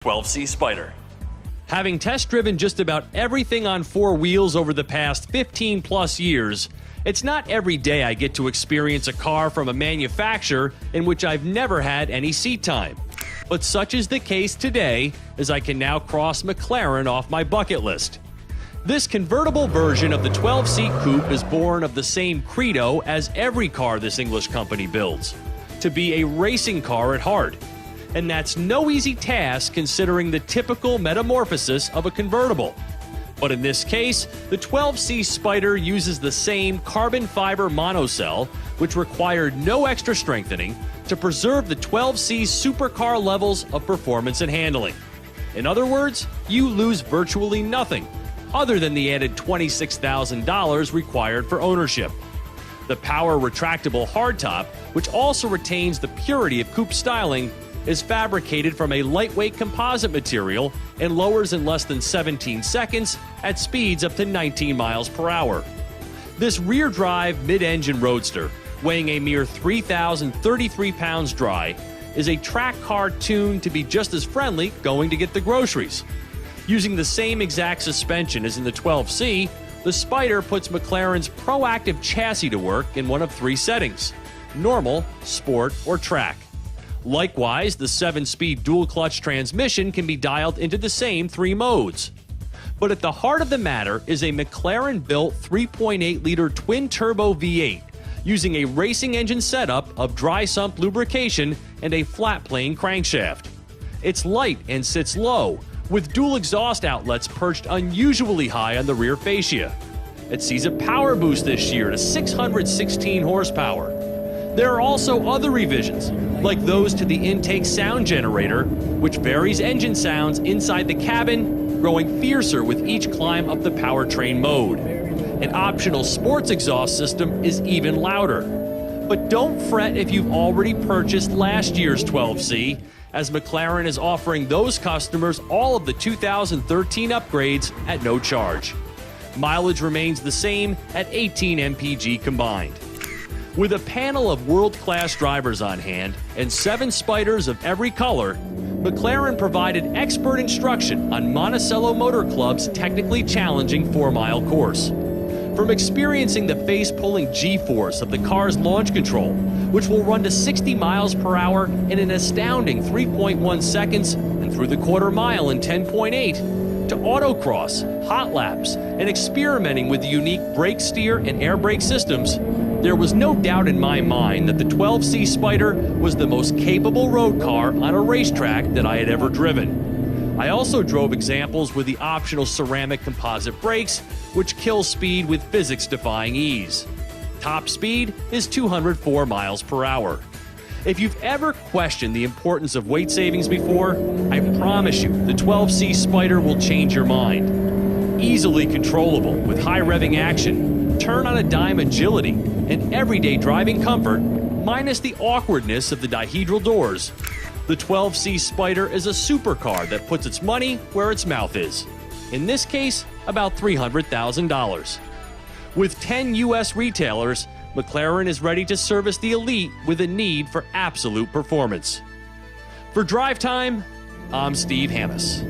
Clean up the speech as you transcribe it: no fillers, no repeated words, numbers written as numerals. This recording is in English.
12C Spider. Having test-driven just about everything on four wheels over the past 15-plus years, it's not every day I get to experience a car from a manufacturer in which I've never had any seat time. But such is the case today, as I can now cross McLaren off my bucket list. This convertible version of the 12C Coupe is born of the same credo as every car this English company builds: to be a racing car at heart. And that's no easy task considering the typical metamorphosis of a convertible. But in this case, the 12C Spider uses the same carbon fiber monocell, which required no extra strengthening, to preserve the 12C's supercar levels of performance and handling. In other words, you lose virtually nothing, other than the added $26,000 required for ownership. The power retractable hardtop, which also retains the purity of coupe styling, is fabricated from a lightweight composite material and lowers in less than 17 seconds at speeds up to 19 miles per hour. This rear-drive mid-engine roadster, weighing a mere 3,033 pounds dry, is a track car tuned to be just as friendly going to get the groceries. Using the same exact suspension as in the 12C, the Spider puts McLaren's proactive chassis to work in one of three settings: normal, sport, or track. Likewise, the 7-speed dual-clutch transmission can be dialed into the same three modes. But at the heart of the matter is a McLaren-built 3.8-liter twin-turbo V8, using a racing engine setup of dry-sump lubrication and a flat-plane crankshaft. It's light and sits low, with dual exhaust outlets perched unusually high on the rear fascia. It sees a power boost this year to 616 horsepower. There are also other revisions, like those to the intake sound generator, which varies engine sounds inside the cabin, growing fiercer with each climb up the powertrain mode. An optional sports exhaust system is even louder. But don't fret if you've already purchased last year's 12C, as McLaren is offering those customers all of the 2013 upgrades at no charge. Mileage remains the same at 18 mpg combined. With a panel of world-class drivers on hand and 7 Spiders of every color, McLaren provided expert instruction on Monticello Motor Club's technically challenging 4-mile course. From experiencing the face-pulling G-force of the car's launch control, which will run to 60 miles per hour in an astounding 3.1 seconds and through the quarter mile in 10.8, to autocross, hot laps, and experimenting with the unique brake steer and air brake systems, there was no doubt in my mind that the 12C Spider was the most capable road car on a racetrack that I had ever driven. I also drove examples with the optional ceramic composite brakes, which kill speed with physics-defying ease. Top speed is 204 miles per hour. If you've ever questioned the importance of weight savings before, I promise you the 12C Spider will change your mind. Easily controllable with high revving action, turn-on-a-dime agility, and everyday driving comfort, minus the awkwardness of the dihedral doors, the 12C Spider is a supercar that puts its money where its mouth is. In this case, about $300,000. With 10 U.S. retailers, McLaren is ready to service the elite with a need for absolute performance. For Drive Time, I'm Steve Hammes.